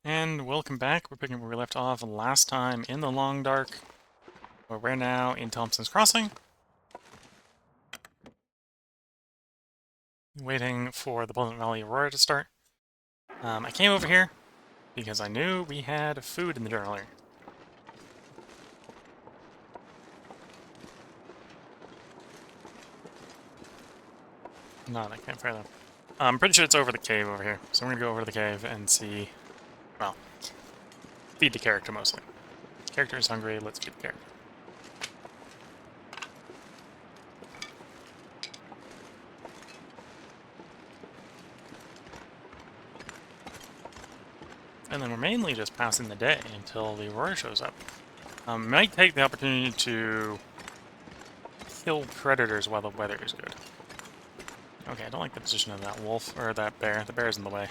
And welcome back. We're picking up where we left off last time in the Long Dark. But we're now in Thompson's Crossing. Waiting for the Pleasant Valley Aurora to start. I came over here because I knew we had food in the journal here. Not a campfire though. I'm pretty sure it's over the cave over here. So I'm gonna go over to the cave and see, well, feed the character mostly. Character is hungry, let's feed the character. And then we're mainly just passing the day until the Aurora shows up. Might take the opportunity to kill predators while the weather is good. Okay, I don't like the position of that wolf, or that bear. The bear's in the way.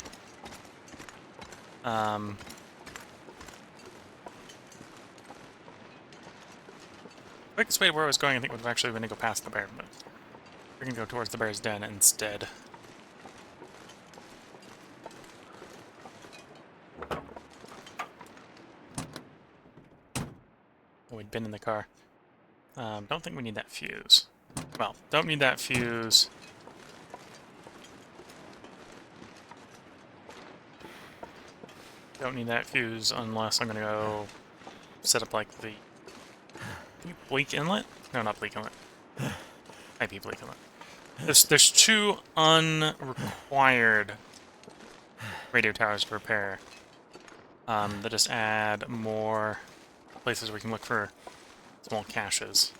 Quickest way to where I was going, I think, would have actually been to go past the bear, but we're gonna go towards the bear's den instead. Oh, we'd been in the car. Don't think we need that fuse. Well, don't need that fuse. Don't need that fuse unless I'm gonna go set up like the Bleak Inlet? No, not Bleak Inlet. Might be Bleak Inlet. There's two unrequired radio towers to repair that just add more places where we can look for small caches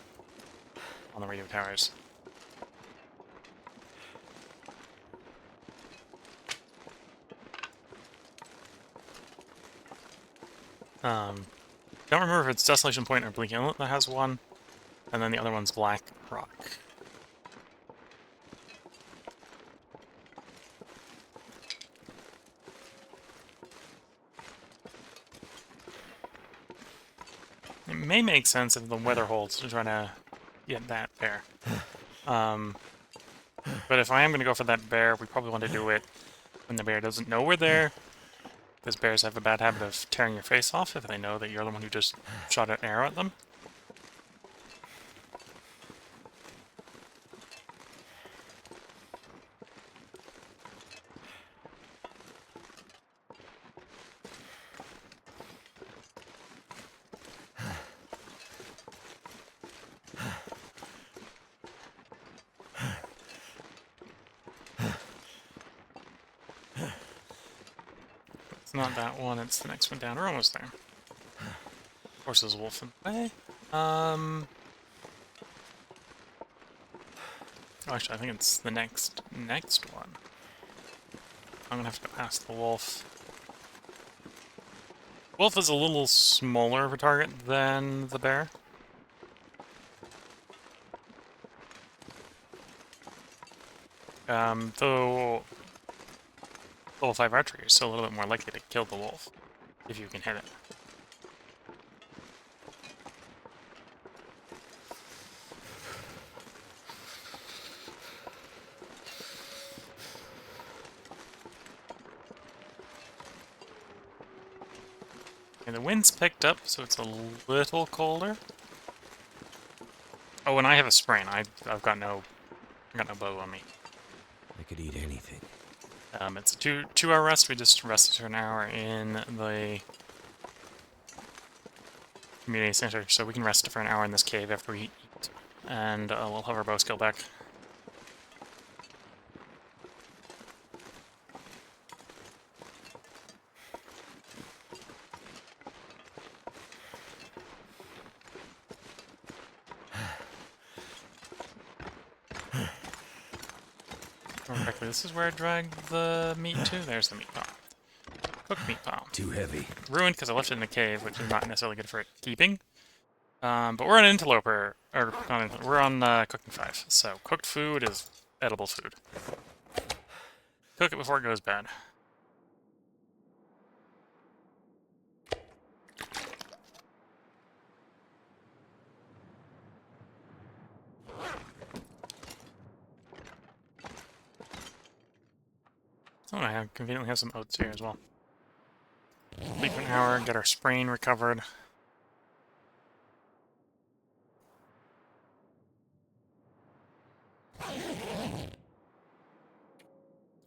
on the radio towers. Don't remember if it's Desolation Point or Bleak Inlet that has one, and then the other one's Black Rock. It may make sense if the weather holds to try to get that bear. But if I am going to go for that bear, we probably want to do it when the bear doesn't know we're there. Because bears have a bad habit of tearing your face off if they know that you're the one who just shot an arrow at them. It's not that one, it's the next one down. We're almost there. Of course, there's a wolf in the way. Actually, I think it's the next one. I'm gonna have to go past the wolf. Wolf is a little smaller of a target than the bear. Though level 5 archery is still a little bit more likely to kill the wolf if you can hit it. And the wind's picked up, so it's a little colder. Oh, and I have a sprain. I've got no bow on me. I could eat anything. It's a two-hour rest. We just rested for an hour in the community center, so we can rest for an hour in this cave after we eat, and we'll have our bow skill back. Correctly, this is where I dragged the meat to. There's the meat pile. Cooked meat pile. Too heavy. Ruined because I left it in the cave, which is not necessarily good for it keeping. But we're on Interloper, or not, we're on Cooking 5, so cooked food is edible food. Cook it before it goes bad. Oh, I conveniently have some oats here as well. Sleep an hour, get our sprain recovered.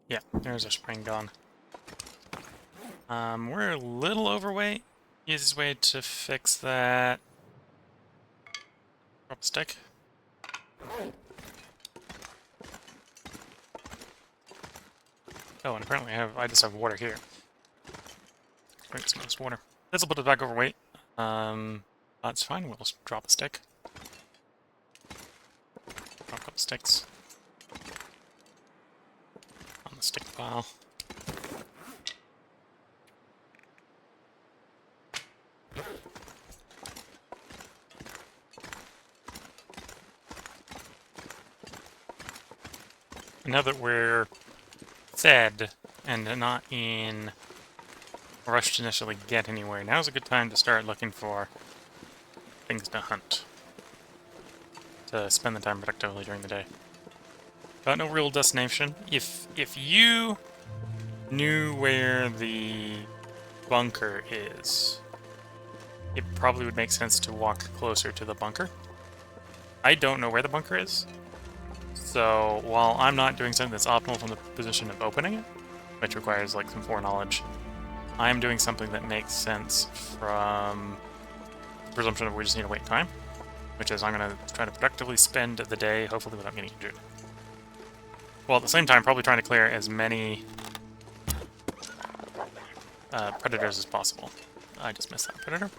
Yeah, there's our sprain gone. We're a little overweight. Easiest way to fix that. Drop a stick. Oh, and apparently I just have water here. Drink some of this water. This will put us back overweight. That's fine. We'll just drop a stick. Drop a couple sticks. On the stick pile. Now that we're fed and not in a rush to necessarily get anywhere, now's a good time to start looking for things to hunt. To spend the time productively during the day. Got no real destination. If you knew where the bunker is, it probably would make sense to walk closer to the bunker. I don't know where the bunker is. So, while I'm not doing something that's optimal from the position of opening it, which requires, like, some foreknowledge, I'm doing something that makes sense from the presumption of we just need to wait time, which is I'm going to try to productively spend the day, hopefully without getting injured. While at the same time, probably trying to clear as many predators as possible. I just missed that predator.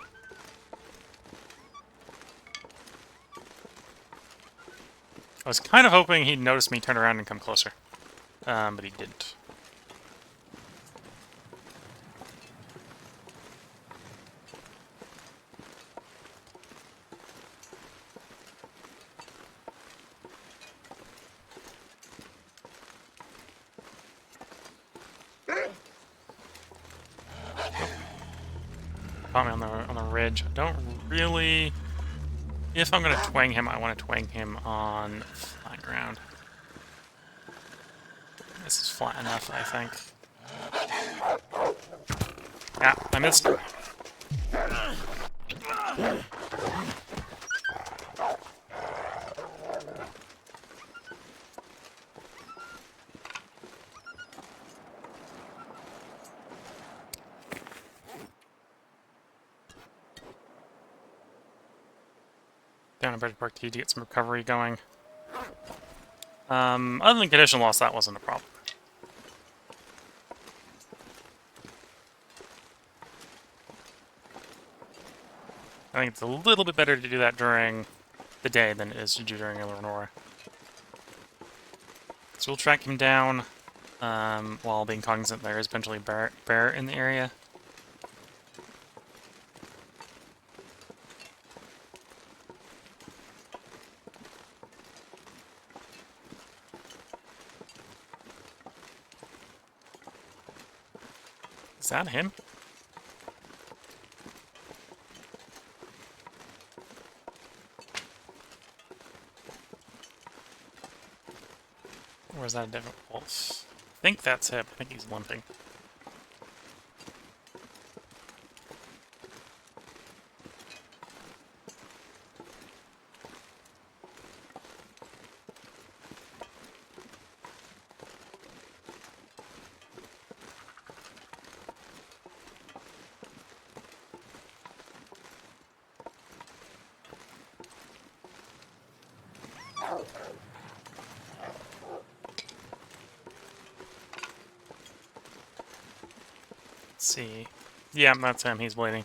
I was kind of hoping he'd notice me, turn around, and come closer. But he didn't. Caught me on the ridge. I don't really... If I'm going to twang him, I want to twang him on flat ground. This is flat enough, I think. Yeah, I missed. Down a Bird Park T to get some recovery going. Other than condition loss, that wasn't a problem. I think it's a little bit better to do that during the day than it is to do during Aurora. So we'll track him down while being cognizant there is potentially a bear in the area. Is that him? Or is that a different wolf? I think that's him. I think he's limping. Let's see. Yeah, that's him. He's bleeding.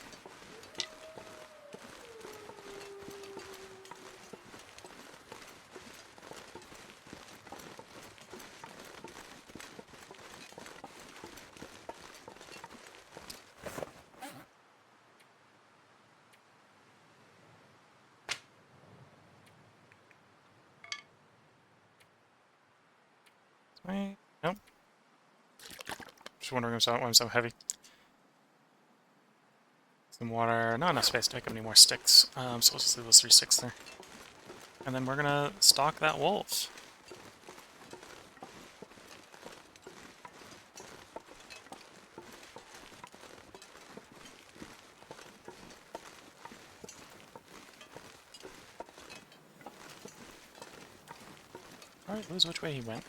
Wait, nope. Just wondering why I'm so heavy. Some water. Not enough space to pick up any more sticks. So let's just leave those 3 sticks there. And then we're gonna stalk that wolf. Alright, lose which way he went.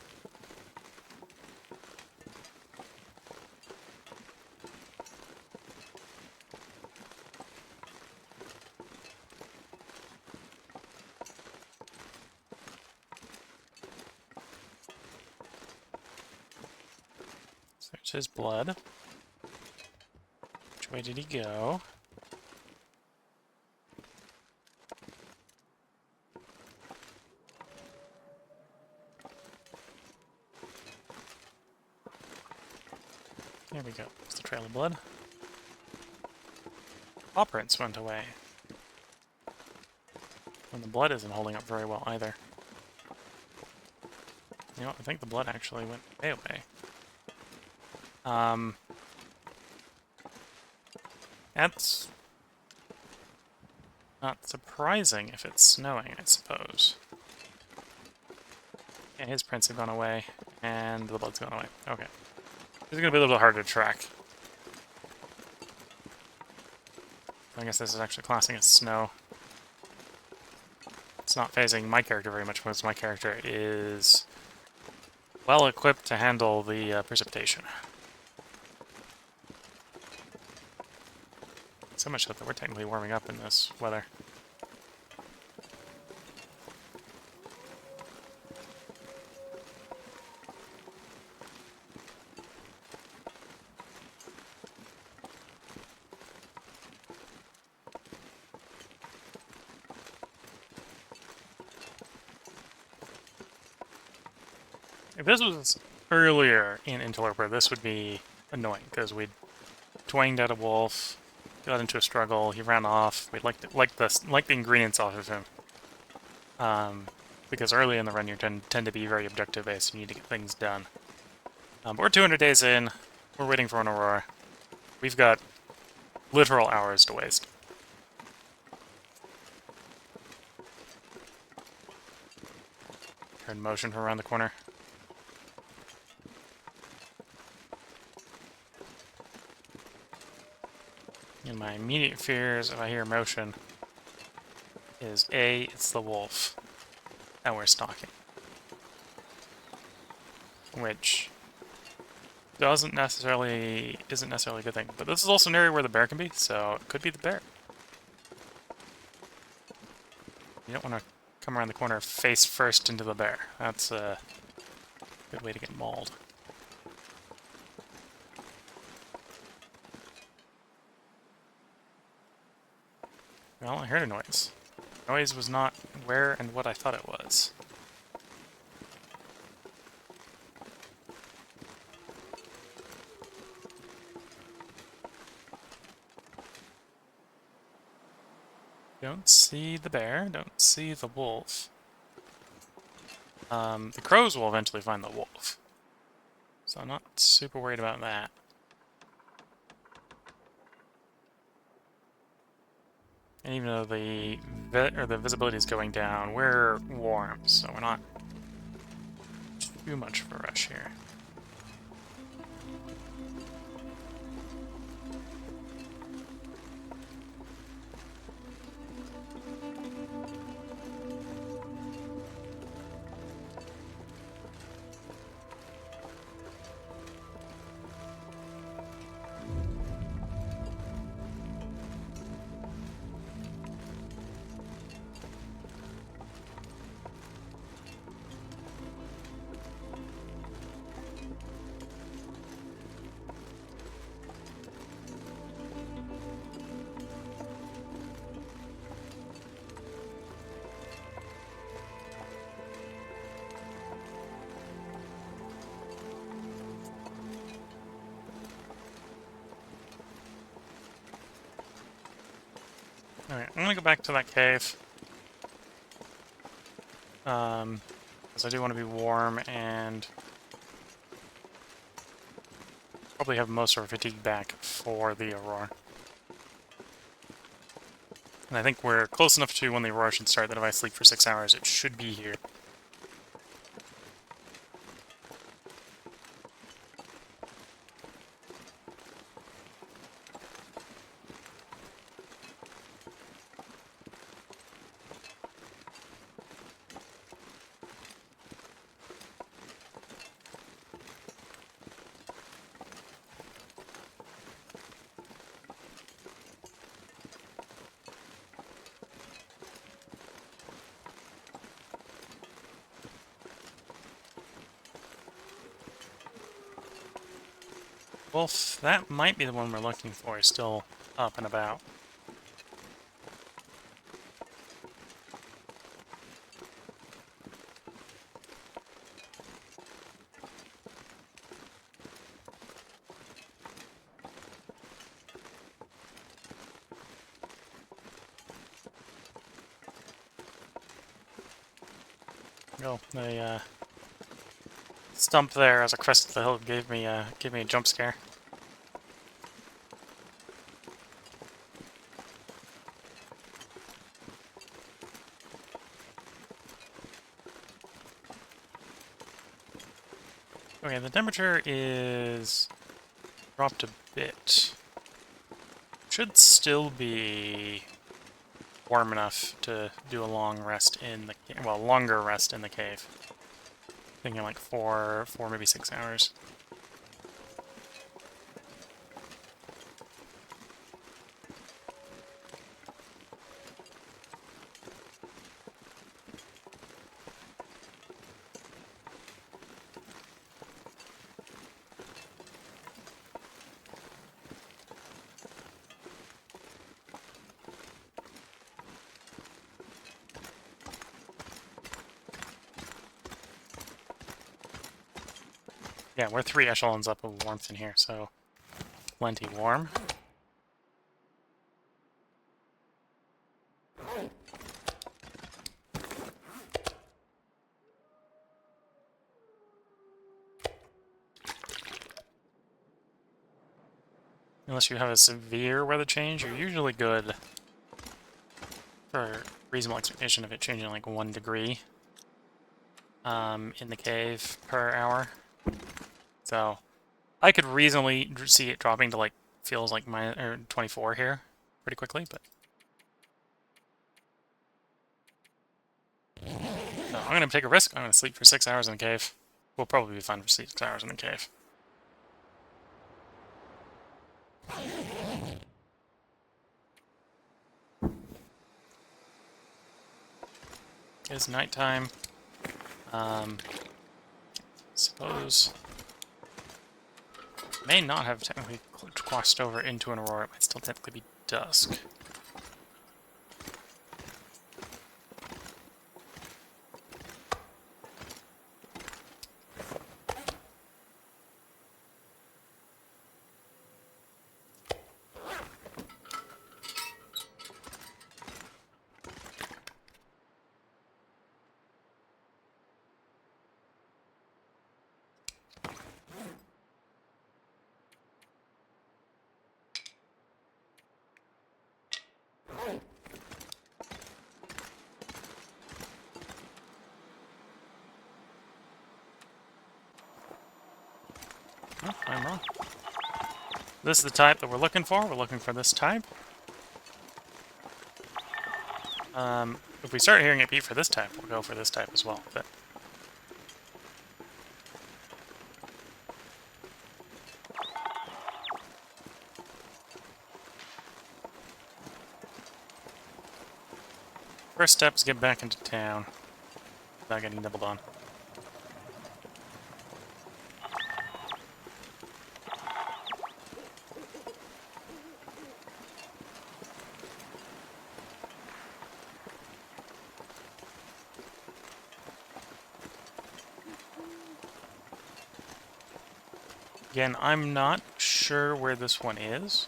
So there's his blood. Which way did he go? There we go. It's the trail of blood. Paw prints went away. And the blood isn't holding up very well either. You know what? I think the blood actually went way away. That's not surprising if it's snowing, I suppose. Yeah, his prints have gone away, and the blood's gone away. Okay. It's gonna be a little harder to track. I guess this is actually classing as snow. It's not phasing my character very much because my character is well equipped to handle the precipitation. So much so that we're technically warming up in this weather. If this was earlier in Interloper, this would be annoying, because we'd twanged at a wolf, got into a struggle, he ran off, we'd like the ingredients off of him. Because early in the run you tend to be very objective-based, you need to get things done. But we're 200 days in, we're waiting for an Aurora. We've got literal hours to waste. Turn motion from around the corner. And my immediate fears, if I hear motion, is A, it's the wolf that we're stalking. Which isn't necessarily a good thing. But this is also an area where the bear can be, so it could be the bear. You don't want to come around the corner face first into the bear. That's a good way to get mauled. Well, I heard a noise. The noise was not where and what I thought it was. Don't see the bear, don't see the wolf. The crows will eventually find the wolf. So I'm not super worried about that. And even though the visibility is going down, we're warm, so we're not too much of a rush here. Alright, I'm gonna go back to that cave. Because I do want to be warm and probably have most of our fatigue back for the Aurora. And I think we're close enough to when the Aurora should start that if I sleep for 6 hours, it should be here. Wolf, that might be the one we're looking for, is still up and about. Oh, the stump there as a crest of the hill gave me a jump scare. Okay, the temperature is dropped a bit. Should still be warm enough to do a long rest in the longer rest in the cave. Thinking like 4, maybe 6 hours. Yeah, we're 3 echelons up of warmth in here, so plenty warm. Unless you have a severe weather change, you're usually good for reasonable expectation of it changing like 1 degree in the cave per hour. So I could reasonably see it dropping to like, feels like 24 here pretty quickly, but... So I'm gonna take a risk. I'm gonna sleep for 6 hours in the cave. We'll probably be fine for 6 hours in the cave. It's nighttime. Suppose... May not have technically crossed over into an Aurora. It might still technically be dusk. Oh, I'm wrong. This is the type that we're looking for. We're looking for this type. If we start hearing it beat for this type, we'll go for this type as well. But first step is get back into town without getting doubled on. Again, I'm not sure where this one is,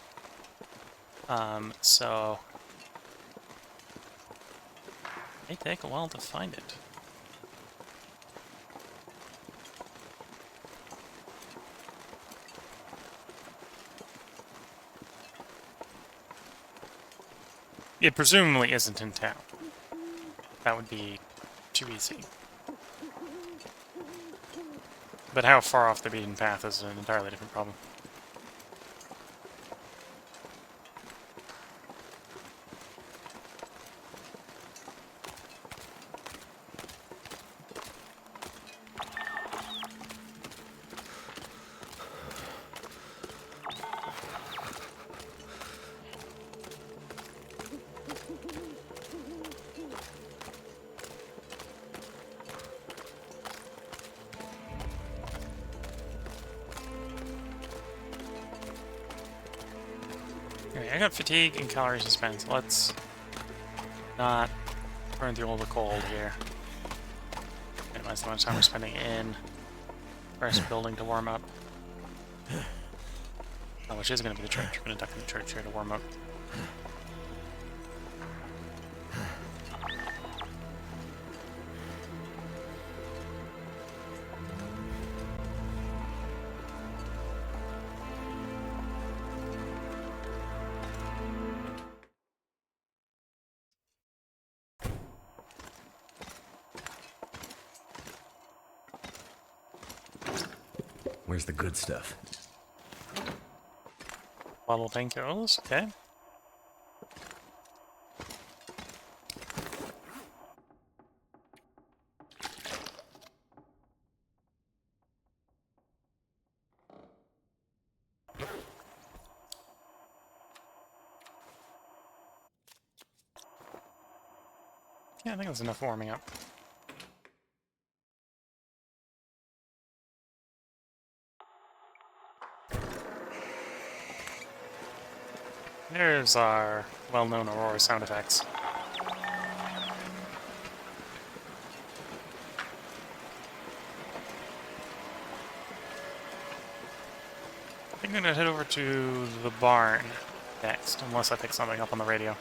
so it may take a while to find it. It presumably isn't in town. That would be too easy. But how far off the beaten path is an entirely different problem. Anyway, I got fatigue and calorie suspense. Let's not burn through all the cold here. Minimize the amount of time we're spending in first building to warm up. Oh, which is going to be the church. We're going to duck in the church here to warm up. Where's the good stuff? Bottle painkillers, okay. Yeah, I think that's enough warming up. There's our well-known Aurora sound effects. I think I'm gonna head over to the barn next, unless I pick something up on the radio.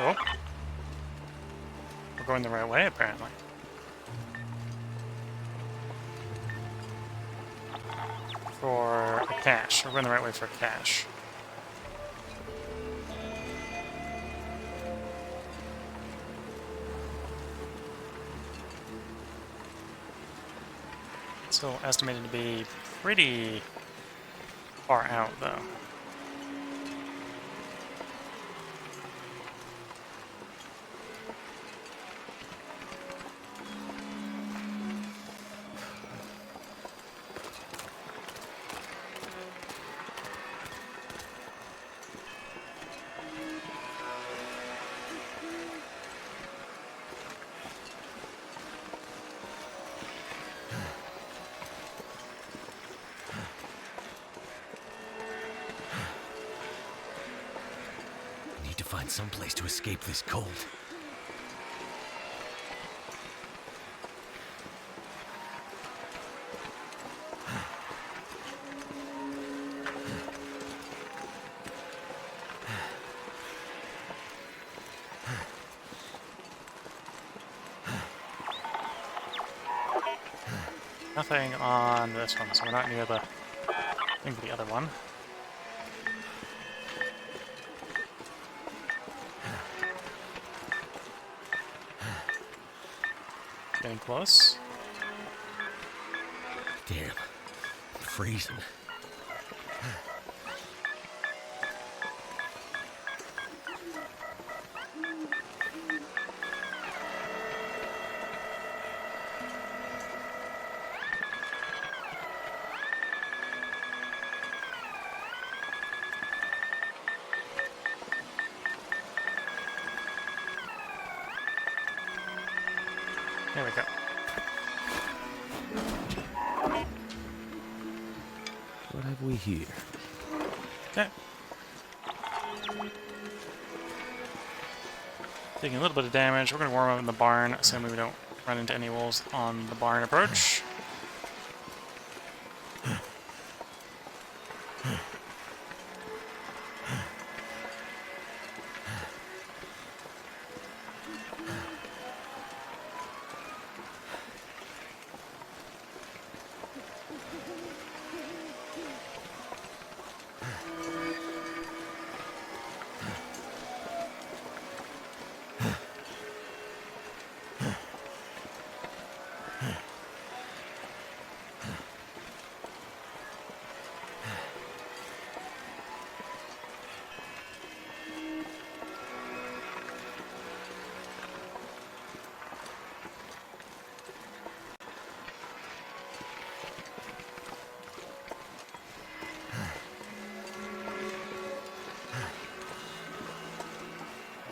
Oh. We're going the right way, apparently. For a cache. We're going the right way for a cache. Still estimated to be pretty far out, though. Find some place to escape this cold. Nothing on this one, so we're not near the thing for the other one. Getting close. Damn, I'm freezing. There we go. What have we here? Okay. Taking a little bit of damage. We're going to warm up in the barn, assuming we don't run into any wolves on the barn approach.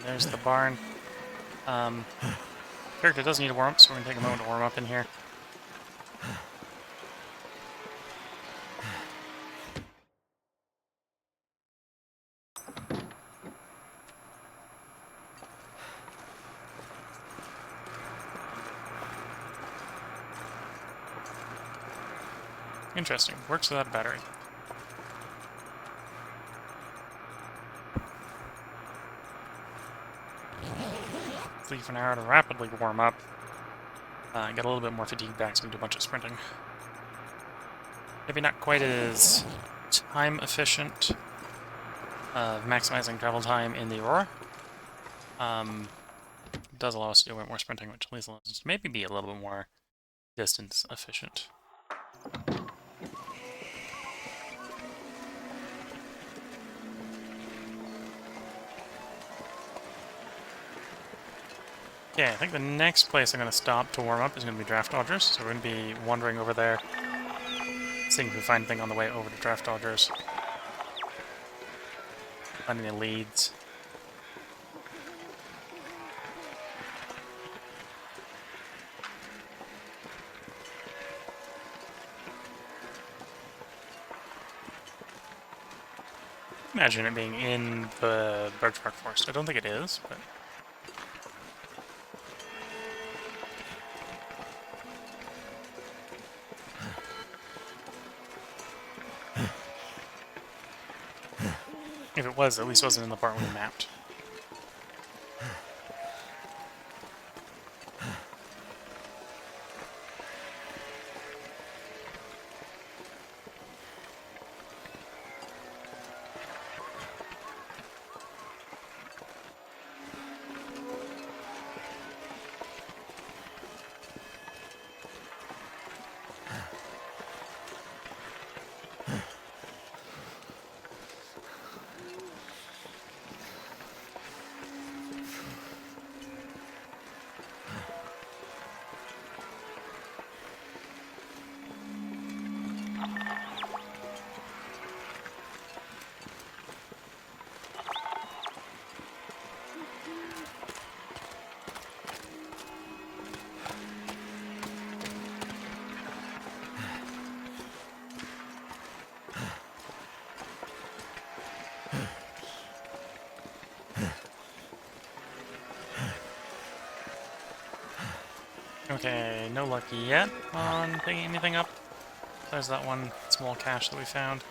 There's the barn. Character does need to warm up, so we're gonna take a moment to warm up in here. Interesting. Works without a battery. Leave for an hour to rapidly warm up. Get a little bit more fatigue back, so we can do a bunch of sprinting. Maybe not quite as time efficient of maximizing travel time in the Aurora. It does allow us to do a bit more sprinting, which at least allows us to maybe be a little bit more distance efficient. Okay, I think the next place I'm going to stop to warm up is going to be Draft Dodgers, so we're going to be wandering over there, seeing if we find anything on the way over to Draft Dodgers. Finding any leads. Imagine it being in the birch bark forest. I don't think it is, but... if it was, at least it wasn't in the part we mapped. Okay, no luck yet on picking anything up. There's that one small cache that we found.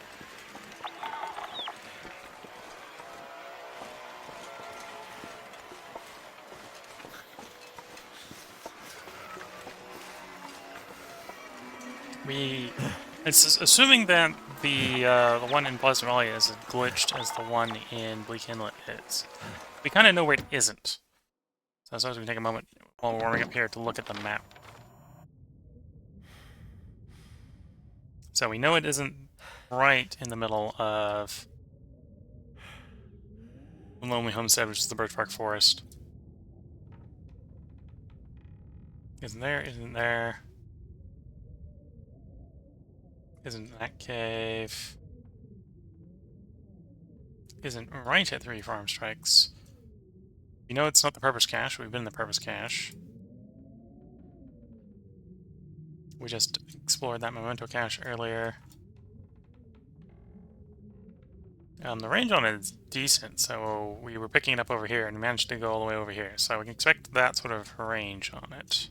It's assuming that the one in Pleasant Valley is as glitched as the one in Bleak Inlet is. We kind of know where it isn't. So I suppose we can take a moment while we're warming up here to look at the map. So we know it isn't right in the middle of the Lonely Homestead, which is the Birch Bark Forest. Isn't there? Isn't there? Isn't that cave? Isn't right at 3 farm strikes. You know it's not the purpose cache. We've been in the purpose cache. We just explored that memento cache earlier. The range on it is decent, so we were picking it up over here and managed to go all the way over here. So we can expect that sort of range on it.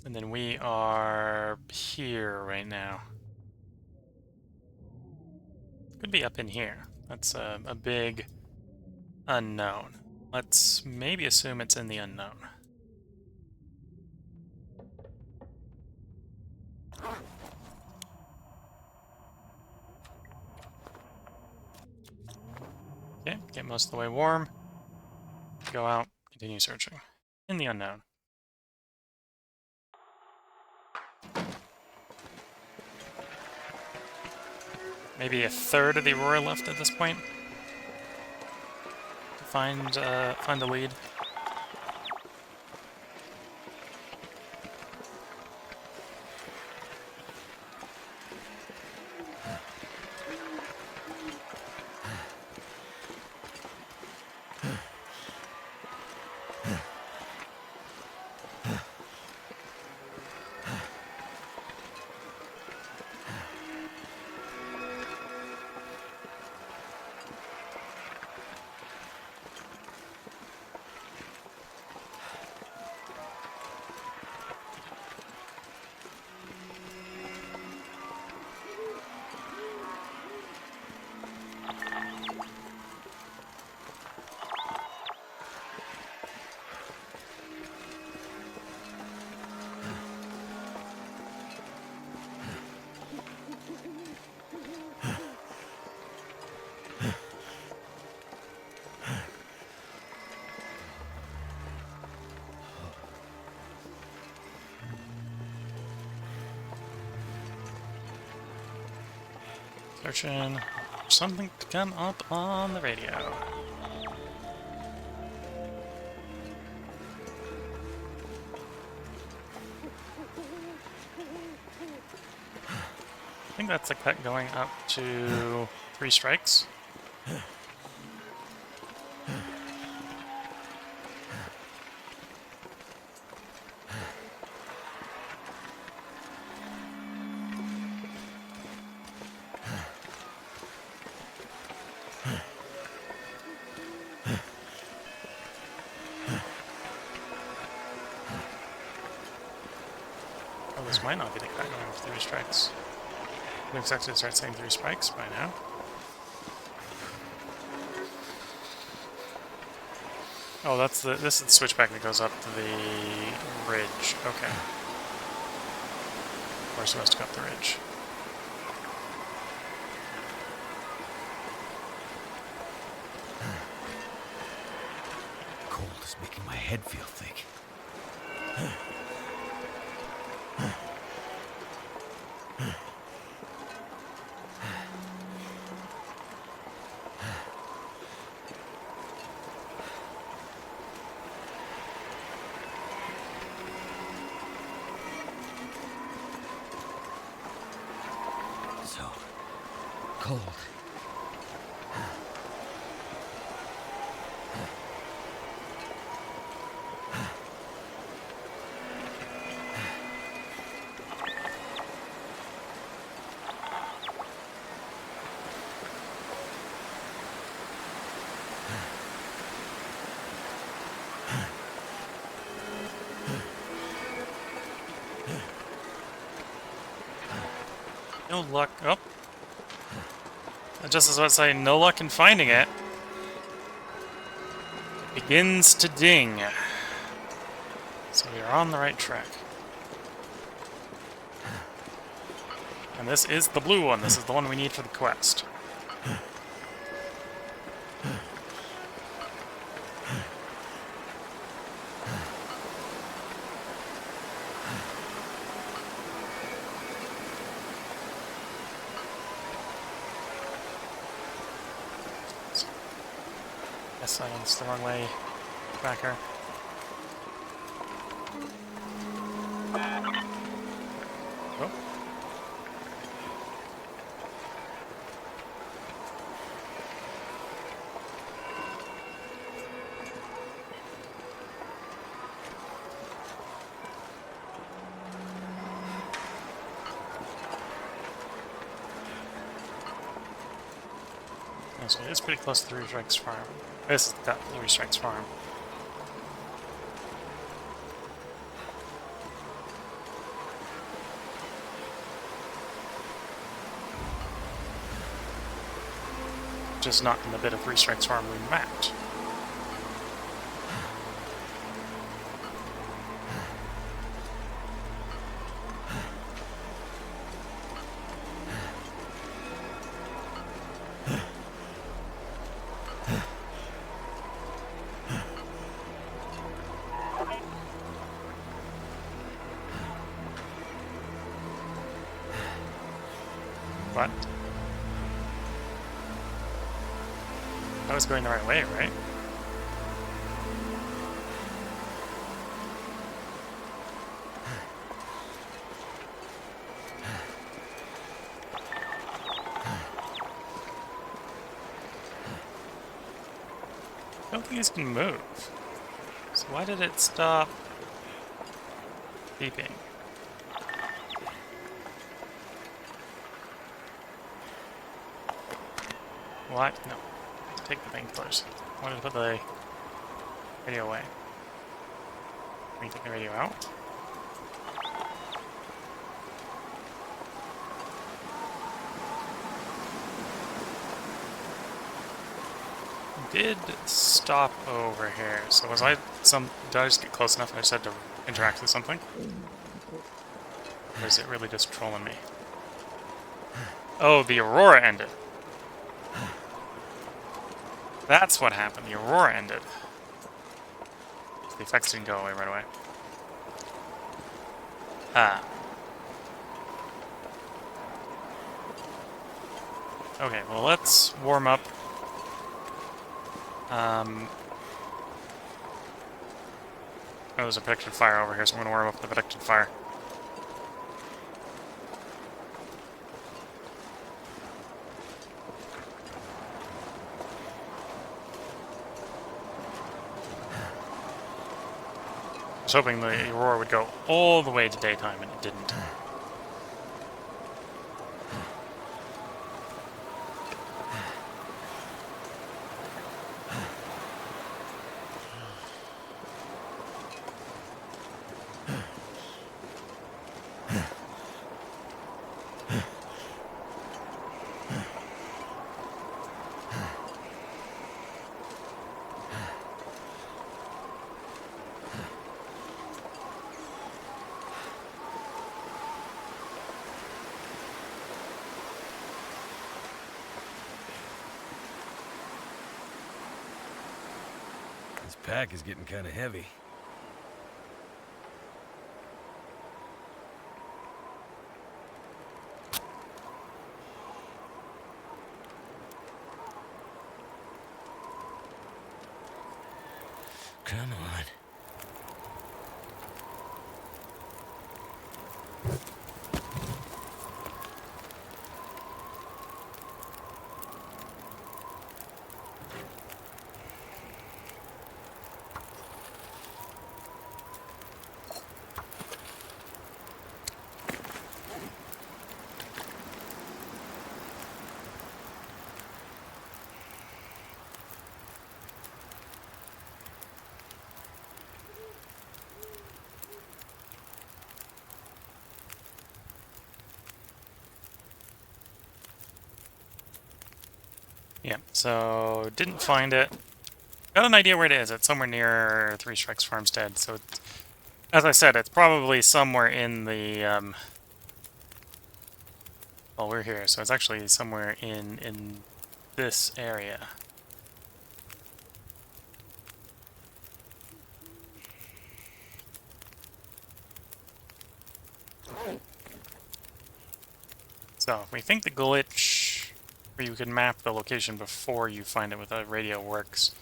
And then we are here right now. Could be up in here. That's a big unknown. Let's maybe assume it's in the unknown. Okay, get most of the way warm. Go out, continue searching. In the unknown. Maybe a third of the Aurora left at this point to find the lead. Searching for something to come up on the radio. I think that's the cut going up to 3 strikes. Oh, this might not be the cut going up to 3 strikes. We expect to start saying 3 spikes by now. Oh, this is the switchback that goes up to the ridge. Okay. We're supposed to go up the ridge. Cold is making my head feel thick. So cold. No luck. Oh. Just as I was saying, no luck in finding it. It begins to ding. So we are on the right track. And this is the blue one. This is the one we need for the quest. Yes, I went the wrong way back here. Oh. So it's pretty close to Three Strikes Farm. This is the Three Strikes Farm. Just not in the bit of Three Strikes Farm we mapped. What? I was going the right way, right? I don't think these can move. So why did it stop beeping? What? No. Take the painkillers. I wanted to put the radio away. Can you take the radio out? Did stop over here. So was I did I just get close enough and I just had to interact with something? Or is it really just trolling me? Oh, the Aurora ended. That's what happened. The Aurora ended. The effects didn't go away right away. Ah. Okay, well let's warm up. Oh, there's a protected fire over here, so I'm gonna warm up the protected fire. I was hoping the Aurora would go all the way to daytime, and it didn't. This pack is getting kind of heavy. Come on. Yeah, so didn't find it. Got an idea where it is. It's somewhere near Three Strikes Farmstead. So, as I said, it's probably somewhere in the. Well, we're here, so it's actually somewhere in this area. So we think the glitch where you can map the location before you find it with a radio works.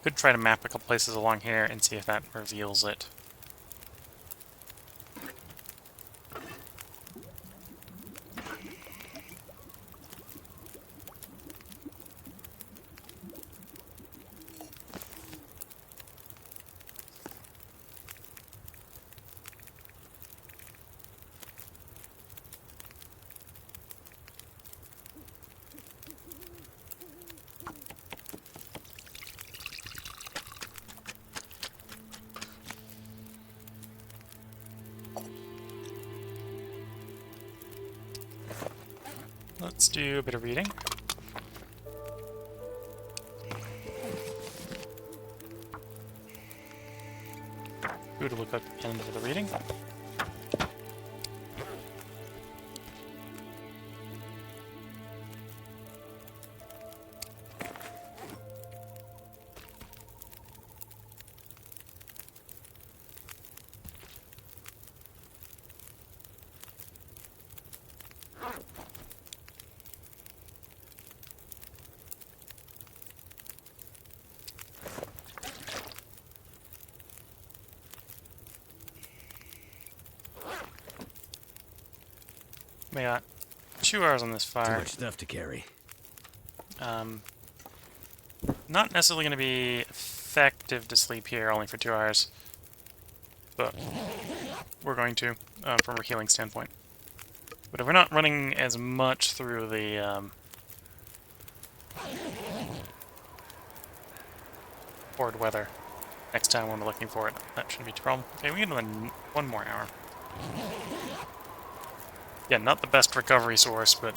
Could try to map a couple places along here and see if that reveals it. Let's do a bit of reading. Who to look at the end of the reading. We got 2 hours on this Too fire. much stuff to carry. Not necessarily going to be effective to sleep here only for 2 hours, but we're going to, from a healing standpoint. But if we're not running as much through the forward weather next time when we're looking for it, that shouldn't be a problem. Okay, we get another 1 more hour. Yeah, not the best recovery source, but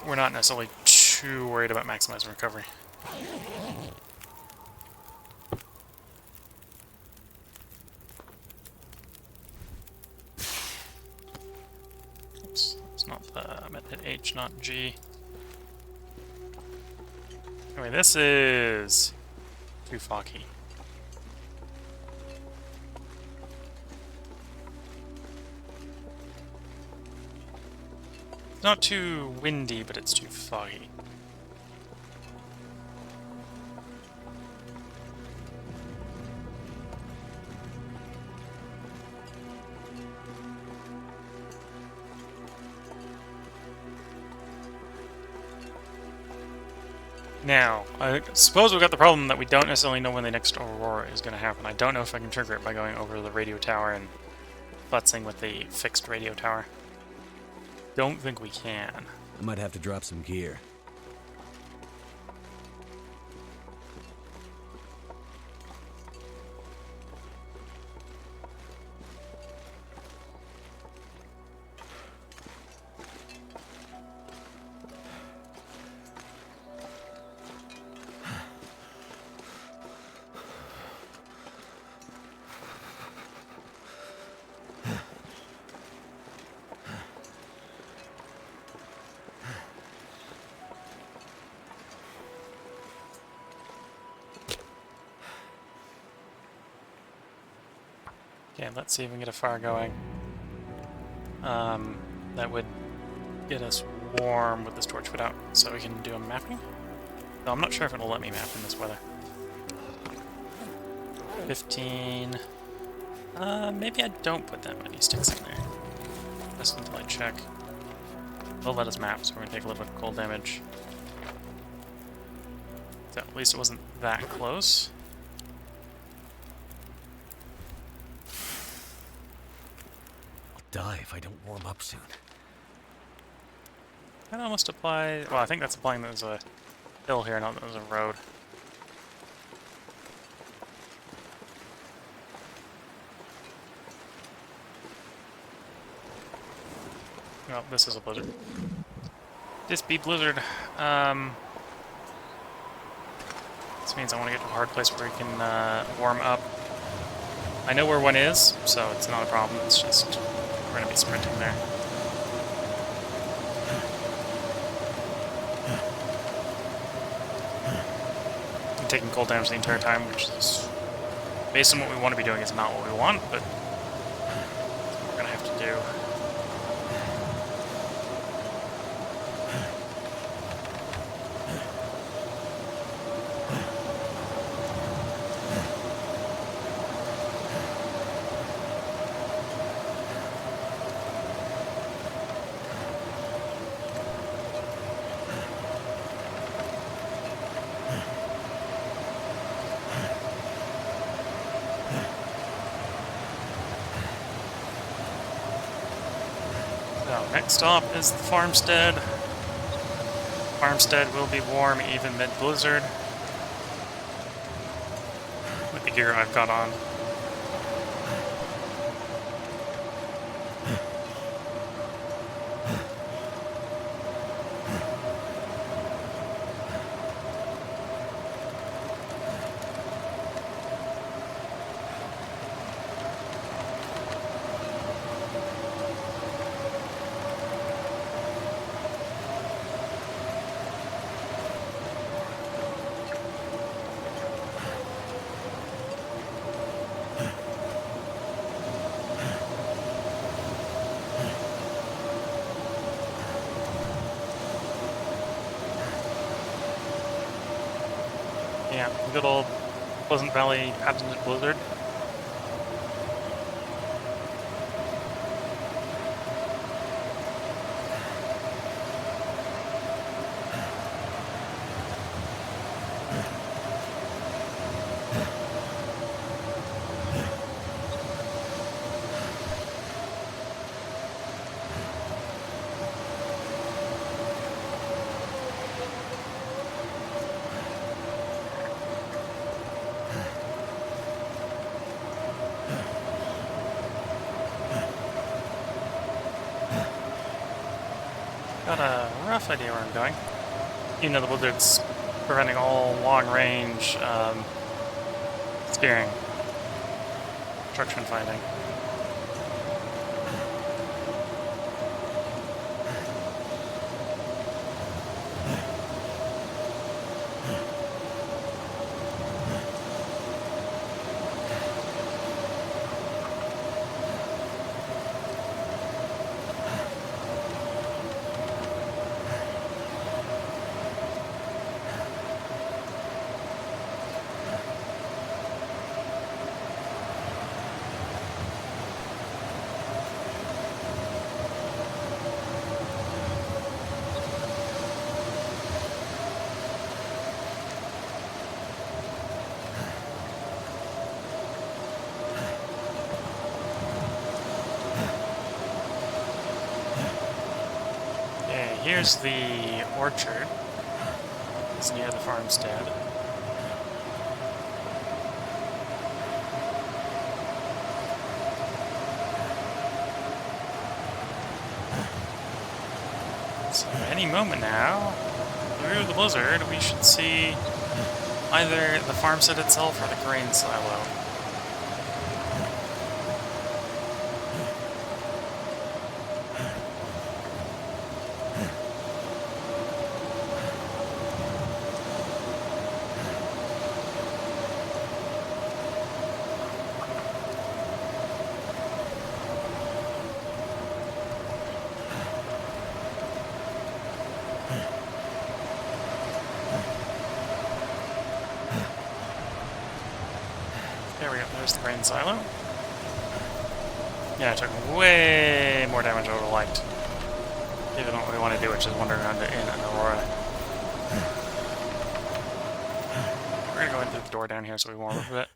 we're not necessarily too worried about maximizing recovery. Oops, it's not the... I meant hit H, not G. Anyway, this is too foggy. It's not too windy, but it's too foggy. Now, I suppose we've got the problem that we don't necessarily know when the next Aurora is going to happen. I don't know if I can trigger it by going over the radio tower and futzing with the fixed radio tower. Don't think we can. I might have to drop some gear. Okay, let's see if we can get a fire going. That would get us warm with this torch put out, so we can do a mapping. No, I'm not sure if it'll let me map in this weather. 15. Maybe I don't put that many sticks in there. Just until I check. They'll let us map, so we're gonna take a little bit of cold damage. So at least it wasn't that close. Die if I don't warm up soon. That almost apply. Well, I think that's applying that there's a hill here, not that there's a road. Well, this is a blizzard. This be blizzard. This means I want to get to a hard place where we can warm up. I know where one is, so it's not a problem. It's just we're going to be sprinting there. I'm taking cold damage the entire time, which is, based on what we want to be doing, is not what we want, but we're going to have to do. So, next stop is the farmstead. Farmstead will be warm even mid-blizzard with the gear I've got on. Yeah, good old Pleasant Valley patented blizzard. Got a rough idea where I'm going. Even though the blizzard's preventing all long-range steering, traction finding. Here's the orchard. It's near the farmstead. So any moment now, through the blizzard, we should see either the farmstead itself or the grain silo. There we go, there's the grain silo. Yeah, I took way more damage than I would have liked. Even what we want to do, which is wander around in an Aurora. We're gonna go in through the door down here so we warm up a bit.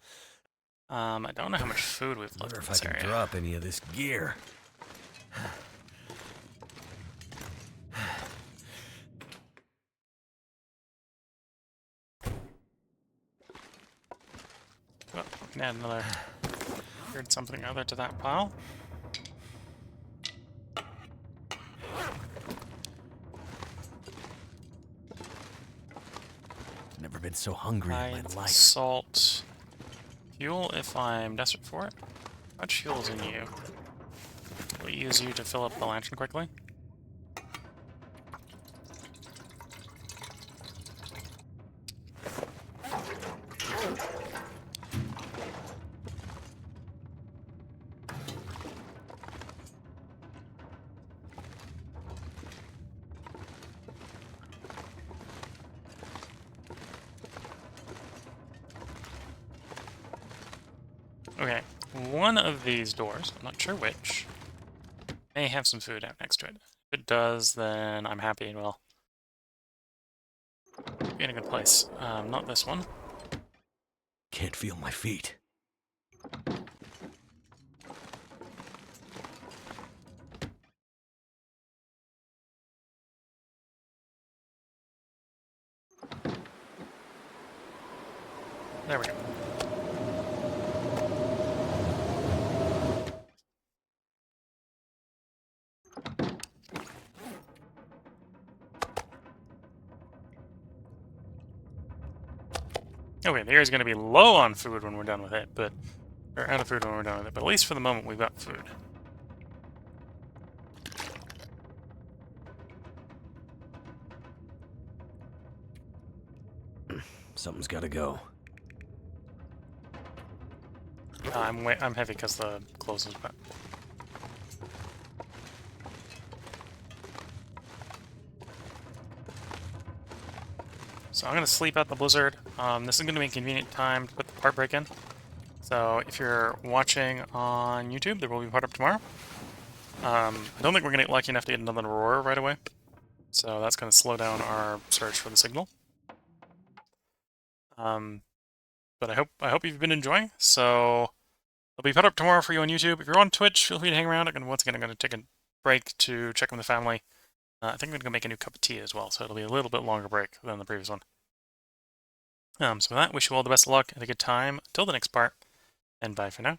I don't know how much food we've left Wonder in if this I can area. drop any of this gear. Oh, we can add another weird something or other to that pile. Never been so hungry in my life. Salt. Fuel if I'm desperate for it. How much fuel is in you? We'll use you to fill up the lantern quickly. Okay, one of these doors, I'm not sure which, may have some food out next to it. If it does, then I'm happy and will be in a good place. Not this one. Can't feel my feet. There we go. Okay, the area's going to be low on food when we're done with it, but... or out of food when we're done with it, but at least for the moment we've got food. Something's gotta go. I'm heavy because the clothes is wet. So I'm going to sleep out the blizzard. This is going to be a convenient time to put the part break in. So if you're watching on YouTube, there will be part up tomorrow. I don't think we're going to get lucky enough to get another Aurora right away. So that's going to slow down our search for the signal. But I hope you've been enjoying. So it'll be put up tomorrow for you on YouTube. If you're on Twitch, feel free to hang around. Once again, I'm going to take a break to check on the family. I think I'm going to go make a new cup of tea as well, so it'll be a little bit longer break than the previous one. So with that, wish you all the best of luck and a good time. Until the next part, and bye for now.